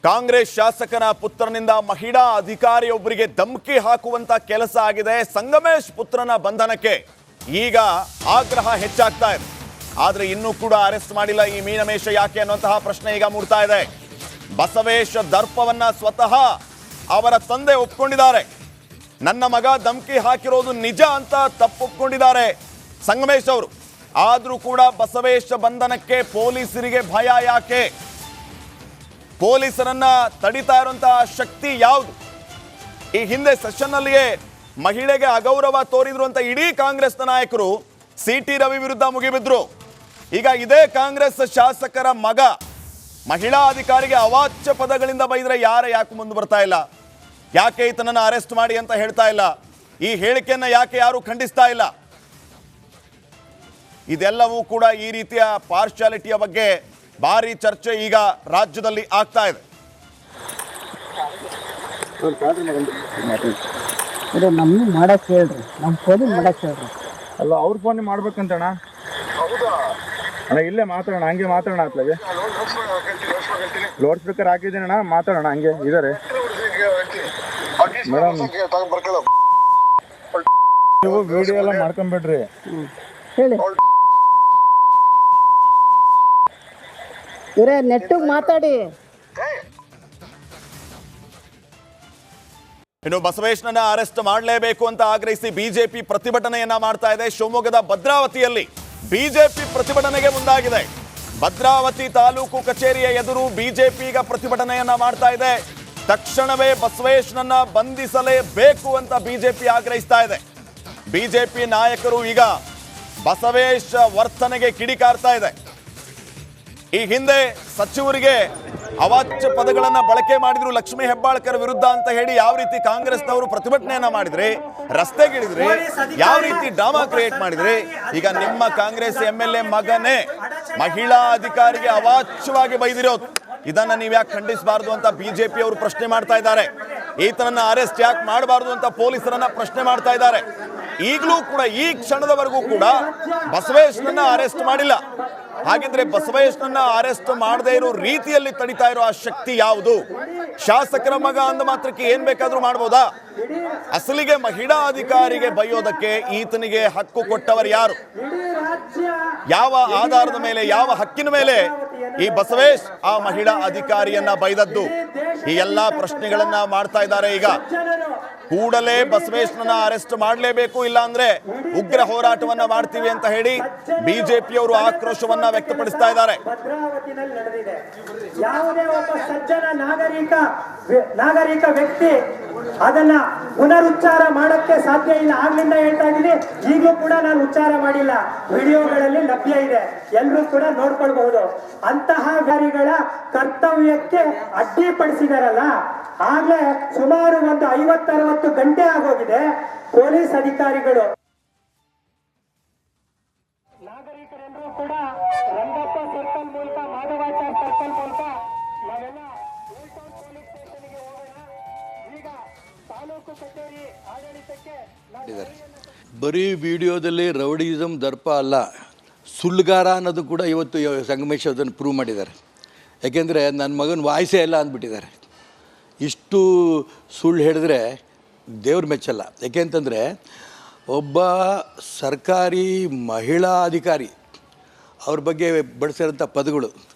ಕಾಂಗ್ರೆಸ್ ಶಾಸಕನ ಪುತ್ರನಿಂದ ಮಹಿಳಾ ಅಧಿಕಾರಿಯೊಬ್ಬರಿಗೆ ಧಮಕಿ ಹಾಕುವಂತ ಕೆಲಸ ಆಗಿದೆ. ಸಂಗಮೇಶ್ ಪುತ್ರನ ಬಂಧನಕ್ಕೆ ಈಗ ಆಗ್ರಹ ಹೆಚ್ಚಾಗ್ತಾ ಇದೆ. ಆದ್ರೆ ಇನ್ನೂ ಕೂಡ ಅರೆಸ್ಟ್ ಮಾಡಿಲ್ಲ ಈ ಮೀನಮೇಷ ಯಾಕೆ ಅನ್ನುವಂತಹ ಪ್ರಶ್ನೆ ಈಗ ಮೂಡ್ತಾ ಇದೆ. ಬಸವೇಶ್ ದರ್ಪವನ್ನ ಸ್ವತಃ ಅವರ ತಂದೆ ಒಪ್ಕೊಂಡಿದ್ದಾರೆ. ನನ್ನ ಮಗ ಧಮಕಿ ಹಾಕಿರೋದು ನಿಜ ಅಂತ ತಪ್ಪೊಪ್ಕೊಂಡಿದ್ದಾರೆ ಸಂಗಮೇಶ್ ಅವರು. ಆದ್ರೂ ಕೂಡ ಬಸವೇಶ್ ಬಂಧನಕ್ಕೆ ಪೊಲೀಸರಿಗೆ ಭಯ ಯಾಕೆ? ಪೊಲೀಸರನ್ನ ತಡಿತಾ ಇರುವಂತಹ ಶಕ್ತಿ ಯಾವುದು? ಈ ಹಿಂದೆ ಸೆಷನ್ ಅಲ್ಲಿಯೇ ಮಹಿಳೆಗೆ ಅಗೌರವ ತೋರಿದ್ರು ಅಂತ ಇಡೀ ಕಾಂಗ್ರೆಸ್ನ ನಾಯಕರು ಸಿಟಿ ರವಿ ವಿರುದ್ಧ ಮುಗಿಬಿದ್ರು. ಈಗ ಇದೇ ಕಾಂಗ್ರೆಸ್ ಶಾಸಕರ ಮಗ ಮಹಿಳಾ ಅಧಿಕಾರಿಗೆ ಅವಾಚ್ಯ ಪದಗಳಿಂದ ಬೈದ್ರೆ ಯಾಕೆ ಮುಂದೆ ಬರ್ತಾ ಇಲ್ಲ? ಯಾಕೆ ಈತನನ್ನ ಅರೆಸ್ಟ್ ಮಾಡಿ ಅಂತ ಹೇಳ್ತಾ ಇಲ್ಲ? ಈ ಹೇಳಿಕೆಯನ್ನ ಯಾಕೆ ಯಾರು ಖಂಡಿಸ್ತಾ ಇಲ್ಲ? ಇದೆಲ್ಲವೂ ಕೂಡ ಈ ರೀತಿಯ ಪಾರ್ಶಾಲಿಟಿಯ ಬಗ್ಗೆ ಭಾರಿ ಚರ್ಚೆ ಈಗ ರಾಜ್ಯದಲ್ಲಿ ಆಗ್ತಾ ಇದೆ. ನಮ್ಗೆ ಮಾಡಕ್ ಹೇಳ್ರಿ, ನಮ್ಮ ಫೋನ್ ಮಾಡಕ್ ಹೇಳ್ರಿ. ಅಲ್ಲ ಅವ್ರ ಫೋನ್ ಮಾಡ್ಬೇಕಂತಣ್ಣ. ಅಣ್ಣ ಇಲ್ಲೇ ಮಾತಾಡೋಣ, ಹಂಗೆ ಮಾತಾಡೋಣ. ಅತ್ಲಾಗೆ ಲೌಡ್ ಸ್ಪೀಕರ್ ಹಾಕಿದ್ದೀನಿ ಅಣ್ಣ, ಮಾತಾಡೋಣ ಹಂಗೆ ಇದಾರೆ ಮೇಡಮ್. ನೀವು ವಿಡಿಯೋ ಎಲ್ಲ ಮಾಡ್ಕೊಂಬಿಡ್ರಿ. ಹೇಳಿ ಇವರೇ ನೆಟ್ಟಿಗೆ ಮಾತಾಡಿ. ಇನ್ನು ಬಸವೇಶ್ನನ್ನ ಅರೆಸ್ಟ್ ಮಾಡಲೇಬೇಕು ಅಂತ ಆಗ್ರಹಿಸಿ ಬಿಜೆಪಿ ಪ್ರತಿಭಟನೆಯನ್ನ ಮಾಡ್ತಾ ಇದೆ. ಶಿವಮೊಗ್ಗದ ಭದ್ರಾವತಿಯಲ್ಲಿ ಬಿಜೆಪಿ ಪ್ರತಿಭಟನೆಗೆ ಮುಂದಾಗಿದೆ. ಭದ್ರಾವತಿ ತಾಲೂಕು ಕಚೇರಿಯ ಎದುರು ಬಿಜೆಪಿ ಈಗ ಪ್ರತಿಭಟನೆಯನ್ನ ಮಾಡ್ತಾ ಇದೆ. ತಕ್ಷಣವೇ ಬಸವೇಶ್ನನ್ನ ಬಂಧಿಸಲೇಬೇಕು ಅಂತ ಬಿಜೆಪಿ ಆಗ್ರಹಿಸ್ತಾ ಇದೆ. ಬಿಜೆಪಿ ನಾಯಕರು ಈಗ ಬಸವೇಶ್ ವರ್ತನೆಗೆ ಕಿಡಿಕಾರ್ತಾ ಇದೆ. ಈ ಹಿಂದೆ ಸಚಿವರಿಗೆ ಅವಾಚ್ಯ ಪದಗಳನ್ನ ಬಳಕೆ ಮಾಡಿದ್ರು ಲಕ್ಷ್ಮೀ ಹೆಬ್ಬಾಳ್ಕರ್ ವಿರುದ್ಧ ಅಂತ ಹೇಳಿ ಯಾವ ರೀತಿ ಕಾಂಗ್ರೆಸ್ನವರು ಪ್ರತಿಭಟನೆಯನ್ನ ಮಾಡಿದ್ರಿ, ರಸ್ತೆಗಿಳಿದ್ರಿ, ಯಾವ ರೀತಿ ಡ್ರಾಮಾ ಕ್ರಿಯೇಟ್ ಮಾಡಿದ್ರಿ. ಈಗ ನಿಮ್ಮ ಕಾಂಗ್ರೆಸ್ MLA ಮಗನೇ ಮಹಿಳಾ ಅಧಿಕಾರಿಗೆ ಅವಾಚ್ಯವಾಗಿ ಬೈದಿರೋದು. ಇದನ್ನ ನೀವ್ ಯಾಕೆ ಖಂಡಿಸಬಾರದು ಅಂತ ಬಿಜೆಪಿ ಅವರು ಪ್ರಶ್ನೆ ಮಾಡ್ತಾ ಇದ್ದಾರೆ. ಈತನನ್ನ ಅರೆಸ್ಟ್ ಯಾಕೆ ಮಾಡಬಾರದು ಅಂತ ಪೊಲೀಸರನ್ನ ಪ್ರಶ್ನೆ ಮಾಡ್ತಾ ಇದ್ದಾರೆ. ಈಗಲೂ ಕೂಡ ಈ ಕ್ಷಣದವರೆಗೂ ಕೂಡ ಬಸವೇಶ್ನನ್ನ ಅರೆಸ್ಟ್ ಮಾಡಿಲ್ಲ. ಹಾಗಿದ್ರೆ ಬಸವೇಶ್ನನ್ನ ಅರೆಸ್ಟ್ ಮಾಡದೇ ಇರೋ ರೀತಿಯಲ್ಲಿ ತಡಿತಾ ಇರೋ ಆ ಶಕ್ತಿ ಯಾವುದು? ಶಾಸಕರ ಮಗ ಅಂದ ಮಾತ್ರಕ್ಕೆ ಏನ್ ಬೇಕಾದ್ರೂ ಮಾಡ್ಬೋದಾ? ಅಸಲಿಗೆ ಮಹಿಳಾ ಅಧಿಕಾರಿಗೆ ಬೈಯೋದಕ್ಕೆ ಈತನಿಗೆ ಹಕ್ಕು ಕೊಟ್ಟವರು ಯಾರು? ಯಾವ ಆಧಾರದ ಮೇಲೆ, ಯಾವ ಹಕ್ಕಿನ ಮೇಲೆ ಈ ಬಸವೇಶ್ ಆ ಮಹಿಳಾ ಅಧಿಕಾರಿಯನ್ನ ಬೈದದ್ದು? ಈ ಎಲ್ಲಾ ಪ್ರಶ್ನೆಗಳನ್ನ ಮಾಡ್ತಾ ಇದ್ದಾರೆ. ಈಗ ಕೂಡಲೇ ಬಸವೇಶ್ನನ್ನ ಅರೆಸ್ಟ್ ಮಾಡಲೇಬೇಕು, ಇಲ್ಲ ಅಂದ್ರೆ ಉಗ್ರ ಹೋರಾಟವನ್ನ ಮಾಡ್ತೀವಿ ಅಂತ ಹೇಳಿ ಬಿಜೆಪಿಯವರು ಆಕ್ರೋಶವನ್ನ ವ್ಯಕ್ತಪಡಿಸ್ತಾ ಇದ್ದಾರೆ. ಯಾವುದೇ ಒಬ್ಬ ಸಜ್ಜನ ನಾಗರಿಕ ವ್ಯಕ್ತಿ ಅದನ್ನ ಪುನರುಚ್ಚಾರ ಮಾಡಕ್ಕೆ ಸಾಧ್ಯ ಇಲ್ಲ. ಆಗ್ಲಿಂದ ಹೇಳ್ತಾ ಇದ್ದೀನಿ, ಈಗಲೂ ಕೂಡ ನಾನು ಉಚ್ಚಾರ ಮಾಡಿಲ್ಲ. ವಿಡಿಯೋಗಳಲ್ಲಿ ಲಭ್ಯ ಇದೆ, ಎಲ್ಲರೂ ಕೂಡ ನೋಡ್ಕೊಳ್ಬಹುದು. ಅಂತಹ ಗಾರಿಗಳ ಕರ್ತವ್ಯಕ್ಕೆ ಅಡ್ಡಿಪಡಿಸಿದಾರಲ್ಲ, ಆಗ್ಲೇ ಸುಮಾರು ಒಂದು 50-60 ಗಂಟೆ ಆಗೋಗಿದೆ. ಪೊಲೀಸ್ ಅಧಿಕಾರಿಗಳು ನಾಗರಿಕರೆಲ್ಲರೂ ಕೂಡ ರಂಗಪ್ಪ ಸರ್ಕಲ್ ಮೂಲಕ, ಮಾಧವಾಚಾರ್ ಸರ್ಕಲ್ ಮೂಲಕ ನಾವೆಲ್ಲ ಪೊಲೀಸ್ ಸ್ಟೇಷನ್ಗೆ ಹೋಗೋಣ. ಈಗ ತಾಲೂಕು ಕಚೇರಿ ಆಡಳಿತಕ್ಕೆ ಬರೀ ವಿಡಿಯೋದಲ್ಲಿ ರೌಡಿಸಮ್ ದರ್ಪ ಅಲ್ಲ, ಸುಳ್ಳುಗಾರ ಅನ್ನೋದು ಕೂಡ ಇವತ್ತು ಸಂಗಮೇಶ್ ಅದನ್ನು ಪ್ರೂವ್ ಮಾಡಿದ್ದಾರೆ. ಯಾಕೆಂದರೆ ನನ್ನ ಮಗನ ವಾಯ್ಸೇ ಇಲ್ಲ ಅಂದ್ಬಿಟ್ಟಿದ್ದಾರೆ. ಇಷ್ಟು ಸುಳ್ಳು ಹೇಳಿದ್ರೆ ದೇವ್ರ ಮೆಚ್ಚಲ್ಲ. ಯಾಕೆಂತಂದರೆ ಒಬ್ಬ ಸರ್ಕಾರಿ ಮಹಿಳಾ ಅಧಿಕಾರಿ ಅವ್ರ ಬಗ್ಗೆ ಬಳಸಿರೋಂಥ ಪದಗಳು,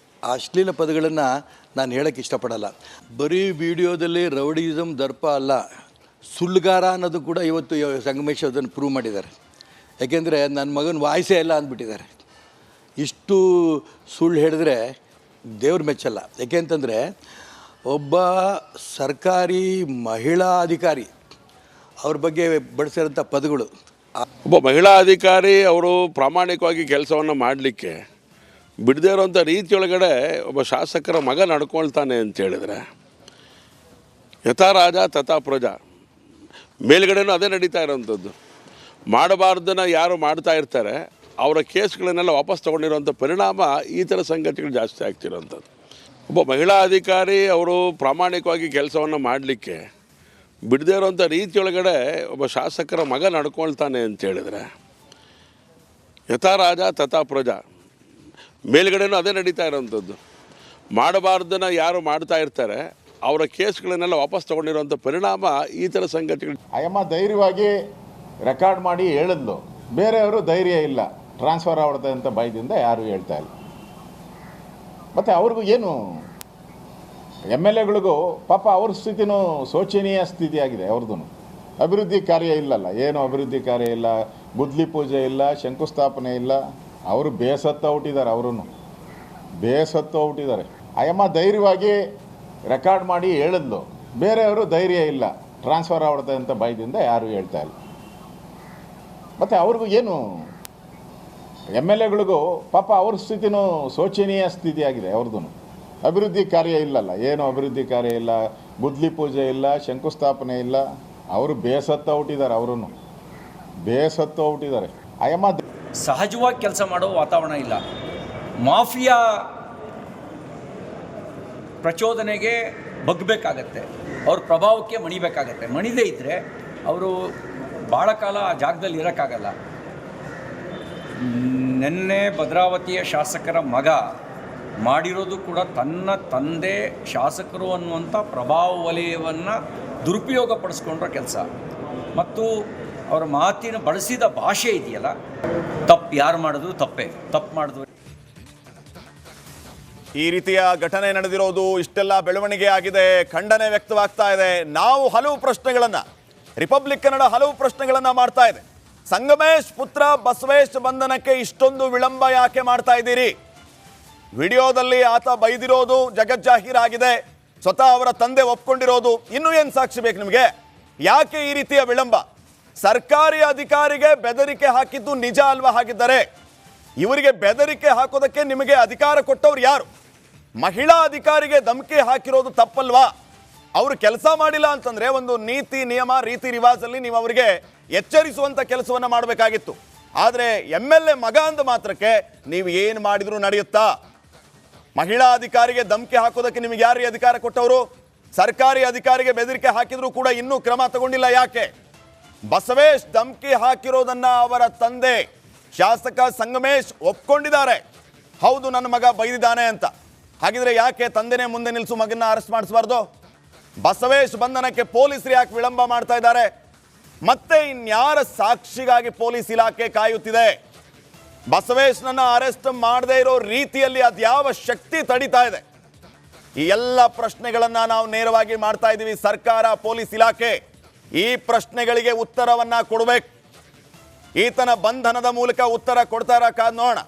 ಆ ಅಶ್ಲೀಲ ಪದಗಳನ್ನು ನಾನು ಹೇಳೋಕ್ಕೆ ಇಷ್ಟಪಡಲ್ಲ. ಬರೀ ವಿಡಿಯೋದಲ್ಲಿ ರೌಡಿಸಮ್ ದರ್ಪ ಅಲ್ಲ, ಸುಳ್ಳುಗಾರ ಅನ್ನೋದು ಕೂಡ ಇವತ್ತು ಸಂಗಮೇಶ್ ಅದನ್ನು ಪ್ರೂವ್ ಮಾಡಿದ್ದಾರೆ. ಯಾಕೆಂದರೆ ನನ್ನ ಮಗನ ವಾಯ್ಸೇ ಇಲ್ಲ ಅಂದ್ಬಿಟ್ಟಿದ್ದಾರೆ. ಇಷ್ಟು ಸುಳ್ಳು ಹೇಳಿದ್ರೆ ದೇವ್ರ ಮೆಚ್ಚಲ್ಲ. ಯಾಕೆಂತಂದರೆ ಒಬ್ಬ ಸರ್ಕಾರಿ ಮಹಿಳಾ ಅಧಿಕಾರಿ ಅವ್ರ ಬಗ್ಗೆ ಬಳಸಿರೋಂಥ ಪದಗಳು, ಒಬ್ಬ ಮಹಿಳಾ ಅಧಿಕಾರಿ ಅವರು ಪ್ರಾಮಾಣಿಕವಾಗಿ ಕೆಲಸವನ್ನು ಮಾಡಲಿಕ್ಕೆ ಬಿಡದೇ ಇರೋಂಥ ರೀತಿಯೊಳಗಡೆ ಒಬ್ಬ ಶಾಸಕರ ಮಗ ನಡ್ಕೊಳ್ತಾನೆ ಅಂತ ಹೇಳಿದರೆ, ಯಥಾ ರಾಜ ತಥಾ ಪ್ರಜಾ, ಮೇಲ್ಗಡೆನೂ ಅದೇ ನಡೀತಾ ಇರೋವಂಥದ್ದು. ಮಾಡಬಾರ್ದನ್ನು ಯಾರು ಮಾಡ್ತಾ ಇರ್ತಾರೆ, ಅವರ ಕೇಸ್ಗಳನ್ನೆಲ್ಲ ವಾಪಸ್ ತೊಗೊಂಡಿರೋಂಥ ಪರಿಣಾಮ ಈ ಥರ ಸಂಗತಿಗಳು ಜಾಸ್ತಿ ಆಗ್ತಿರೋವಂಥದ್ದು. ಒಬ್ಬ ಮಹಿಳಾ ಅಧಿಕಾರಿ ಅವರು ಪ್ರಾಮಾಣಿಕವಾಗಿ ಕೆಲಸವನ್ನು ಮಾಡಲಿಕ್ಕೆ ಬಿಡದೇ ಇರೋಂಥ ರೀತಿಯೊಳಗಡೆ ಒಬ್ಬ ಶಾಸಕರ ಮಗ ನಡ್ಕೊಳ್ತಾನೆ ಅಂತ ಹೇಳಿದರೆ, ಯಥಾ ರಾಜ ತಥಾ ಪ್ರಜಾ, ಮೇಲ್ಗಡೆನೂ ಅದೇ ನಡೀತಾ ಇರೋವಂಥದ್ದು. ಮಾಡಬಾರ್ದನ್ನು ಯಾರು ಮಾಡ್ತಾ ಇರ್ತಾರೆ, ಅವರ ಕೇಸ್ಗಳನ್ನೆಲ್ಲ ವಾಪಸ್ ತೊಗೊಂಡಿರೋಂಥ ಪರಿಣಾಮ ಈ ಥರ ಸಂಗತಿಗಳು. ಅಯ್ಯಮ್ಮ ಧೈರ್ಯವಾಗಿ ರೆಕಾರ್ಡ್ ಮಾಡಿ ಹೇಳಿದ್ಲು, ಬೇರೆಯವರು ಧೈರ್ಯ ಇಲ್ಲ, ಟ್ರಾನ್ಸ್ಫರ್ ಆಗ್ಬಿಡುತ್ತೆ ಅಂತ ಭಯದಿಂದ ಯಾರು ಹೇಳ್ತಾ ಇಲ್ಲ. ಮತ್ತು ಅವ್ರಿಗೂ ಏನು ಎಮ್ ಎಲ್ ಎಗಳಿಗೂ ಪಾಪ ಅವ್ರ ಸ್ಥಿತಿನೂ ಶೋಚನೀಯ ಸ್ಥಿತಿ ಆಗಿದೆ. ಅವ್ರದ್ದು ಅಭಿವೃದ್ಧಿ ಕಾರ್ಯ ಇಲ್ಲಲ್ಲ, ಏನು ಅಭಿವೃದ್ಧಿ ಕಾರ್ಯ ಇಲ್ಲ, ಗುದ್ಲಿ ಪೂಜೆ ಇಲ್ಲ, ಶಂಕುಸ್ಥಾಪನೆ ಇಲ್ಲ. ಅವರು ಬೇಸತ್ತ ಹುಟ್ಟಿದ್ದಾರೆ, ಅವರೂ ಬೇಸತ್ತ ಹುಟ್ಟಿದ್ದಾರೆ. ಅಯ್ಯಮ್ಮ ಧೈರ್ಯವಾಗಿ ರೆಕಾರ್ಡ್ ಮಾಡಿ ಹೇಳಿದ್ಲು, ಬೇರೆಯವರು ಧೈರ್ಯ ಇಲ್ಲ, ಟ್ರಾನ್ಸ್ಫರ್ ಆಗ್ಬಿಡುತ್ತೆ ಅಂತ ಭಯದಿಂದ ಯಾರು ಹೇಳ್ತಾ ಇಲ್ಲ. ಮತ್ತು ಅವ್ರಿಗೂ ಏನು ಎಮ್ ಎಲ್ ಎಗಳಿಗೂ ಪಾಪ ಅವ್ರ ಸ್ಥಿತಿನೂ ಶೋಚನೀಯ ಸ್ಥಿತಿ ಆಗಿದೆ. ಅವ್ರದ್ದು ಅಭಿವೃದ್ಧಿ ಕಾರ್ಯ ಇಲ್ಲಲ್ಲ, ಏನು ಅಭಿವೃದ್ಧಿ ಕಾರ್ಯ ಇಲ್ಲ, ಗುದ್ಲಿ ಪೂಜೆ ಇಲ್ಲ, ಶಂಕುಸ್ಥಾಪನೆ ಇಲ್ಲ. ಅವರು ಬೇಸತ್ತ ಹುಟ್ಟಿದ್ದಾರೆ, ಅವರೂ ಬೇಸತ್ತ ಹುಟ್ಟಿದ್ದಾರೆ. ಅಯ್ಯಮ್ಮ ಸಹಜವಾಗಿ ಕೆಲಸ ಮಾಡೋ ವಾತಾವರಣ ಇಲ್ಲ. ಮಾಫಿಯಾ ಪ್ರಚೋದನೆಗೆ ಬಗ್ಬೇಕಾಗತ್ತೆ, ಅವ್ರ ಪ್ರಭಾವಕ್ಕೆ ಮಣಿಬೇಕಾಗತ್ತೆ. ಮಣಿದೇ ಇದ್ದರೆ ಅವರು ಭಾಳ ಕಾಲ ಆ ಜಾಗದಲ್ಲಿ ಇರೋಕ್ಕಾಗಲ್ಲ. ನಿನ್ನೆ ಭದ್ರಾವತಿಯ ಶಾಸಕರ ಮಗ ಮಾಡಿರೋದು ಕೂಡ ತನ್ನ ತಂದೆ ಶಾಸಕರು ಅನ್ನುವಂಥ ಪ್ರಭಾವ ವಲಯವನ್ನು ದುರುಪಯೋಗ ಪಡಿಸ್ಕೊಂಡ್ರ ಕೆಲಸ. ಮತ್ತು ಅವರ ಮಾತಿನ ಬಳಸಿದ ಭಾಷೆ ಇದೆಯಲ್ಲ, ತಪ್ಪು ಯಾರು ಮಾಡಿದ್ರು ತಪ್ಪೇ, ತಪ್ಪು ಮಾಡಿದ್ರು. ಈ ರೀತಿಯ ಘಟನೆ ನಡೆದಿರೋದು, ಇಷ್ಟೆಲ್ಲ ಬೆಳವಣಿಗೆ ಆಗಿದೆ, ಖಂಡನೆ ವ್ಯಕ್ತವಾಗ್ತಾ ಇದೆ. ನಾವು ಹಲವು ಪ್ರಶ್ನೆಗಳನ್ನು, ರಿಪಬ್ಲಿಕ್ ಕನ್ನಡ ಹಲವು ಪ್ರಶ್ನೆಗಳನ್ನು ಮಾಡ್ತಾ ಇದೆ. ಸಂಗಮೇಶ್ ಪುತ್ರ ಬಸವೇಶ್ ಬಂಧನಕ್ಕೆ ಇಷ್ಟೊಂದು ವಿಳಂಬ ಯಾಕೆ ಮಾಡ್ತಾ ಇದ್ದೀರಿ? ವಿಡಿಯೋದಲ್ಲಿ ಆತ ಬೈದಿರೋದು ಜಗಜ್ಜಾಹೀರಾಗಿದೆ, ಸ್ವತಃ ಅವರ ತಂದೆ ಒಪ್ಕೊಂಡಿರೋದು, ಇನ್ನೂ ಏನು ಸಾಕ್ಷಿ ಬೇಕು ನಿಮಗೆ? ಯಾಕೆ ಈ ರೀತಿಯ ವಿಳಂಬ? ಸರ್ಕಾರಿ ಅಧಿಕಾರಿಗೆ ಬೆದರಿಕೆ ಹಾಕಿದ್ದು ನಿಜ ಅಲ್ವಾ? ಹಾಗಿದ್ದರೆ ಇವರಿಗೆ ಬೆದರಿಕೆ ಹಾಕೋದಕ್ಕೆ ನಿಮಗೆ ಅಧಿಕಾರ ಕೊಟ್ಟವ್ರು ಯಾರು? ಮಹಿಳಾ ಅಧಿಕಾರಿಗೆ ಧಮಕಿ ಹಾಕಿರೋದು ತಪ್ಪಲ್ವಾ? ಅವರು ಕೆಲಸ ಮಾಡಿಲ್ಲ ಅಂತಂದ್ರೆ ಒಂದು ನೀತಿ ನಿಯಮ ರೀತಿ ರಿವಾಜಲ್ಲಿ ನೀವು ಅವರಿಗೆ ಎಚ್ಚರಿಸುವಂತ ಕೆಲಸವನ್ನ ಮಾಡಬೇಕಾಗಿತ್ತು. ಆದರೆ MLA ಮಗ ಅಂದ ಮಾತ್ರಕ್ಕೆ ನೀವು ಏನು ಮಾಡಿದ್ರು ನಡೆಯುತ್ತಾ? ಮಹಿಳಾ ಅಧಿಕಾರಿಗೆ ಧಮಕಿ ಹಾಕೋದಕ್ಕೆ ನಿಮಗೆ ಯಾರು ಅಧಿಕಾರ ಕೊಟ್ಟವರು? ಸರ್ಕಾರಿ ಅಧಿಕಾರಿಗೆ ಬೆದರಿಕೆ ಹಾಕಿದ್ರು ಕೂಡ ಇನ್ನೂ ಕ್ರಮ ತಗೊಂಡಿಲ್ಲ. ಯಾಕೆ? ಬಸವೇಶ್ ಧಮಕಿ ಹಾಕಿರೋದನ್ನ ಅವರ ತಂದೆ ಶಾಸಕ ಸಂಗಮೇಶ್ ಒಪ್ಕೊಂಡಿದ್ದಾರೆ. ಹೌದು, ನನ್ನ ಮಗ ಬೈದಿದ್ದಾನೆ ಅಂತ. ಹಾಗಿದ್ರೆ ಯಾಕೆ ತಂದೆನೇ ಮುಂದೆ ನಿಲ್ಲಿಸು ಮಗನ್ನ ಅರೆಸ್ಟ್ ಮಾಡಿಸಬಾರ್ದು? ಬಸವೇಶ್ ಬಂಧನಕ್ಕೆ ಪೊಲೀಸರು ಯಾಕೆ ವಿಳಂಬ ಮಾಡ್ತಾ ಇದ್ದಾರೆ? ಮತ್ತೆ ಇನ್ಯಾರ ಸಾಕ್ಷಿಗಾಗಿ ಪೊಲೀಸ್ ಇಲಾಖೆ ಕಾಯುತ್ತಿದೆ? ಬಸವೇಶ್ನನ್ನ ಅರೆಸ್ಟ್ ಮಾಡದೇ ಇರೋ ರೀತಿಯಲ್ಲಿ ಅದ್ಯಾವ ಶಕ್ತಿ ತಡಿತಾ ಇದೆ? ಈ ಎಲ್ಲ ಪ್ರಶ್ನೆಗಳನ್ನ ನಾವು ನೇರವಾಗಿ ಮಾಡ್ತಾ ಇದ್ದೀವಿ. ಸರ್ಕಾರ, ಪೊಲೀಸ್ ಇಲಾಖೆ ಈ ಪ್ರಶ್ನೆಗಳಿಗೆ ಉತ್ತರವನ್ನ ಕೊಡಬೇಕು. ಈತನ ಬಂಧನದ ಮೂಲಕ ಉತ್ತರ ಕೊಡ್ತಾರ ಕಾದ್ ನೋಡೋಣ.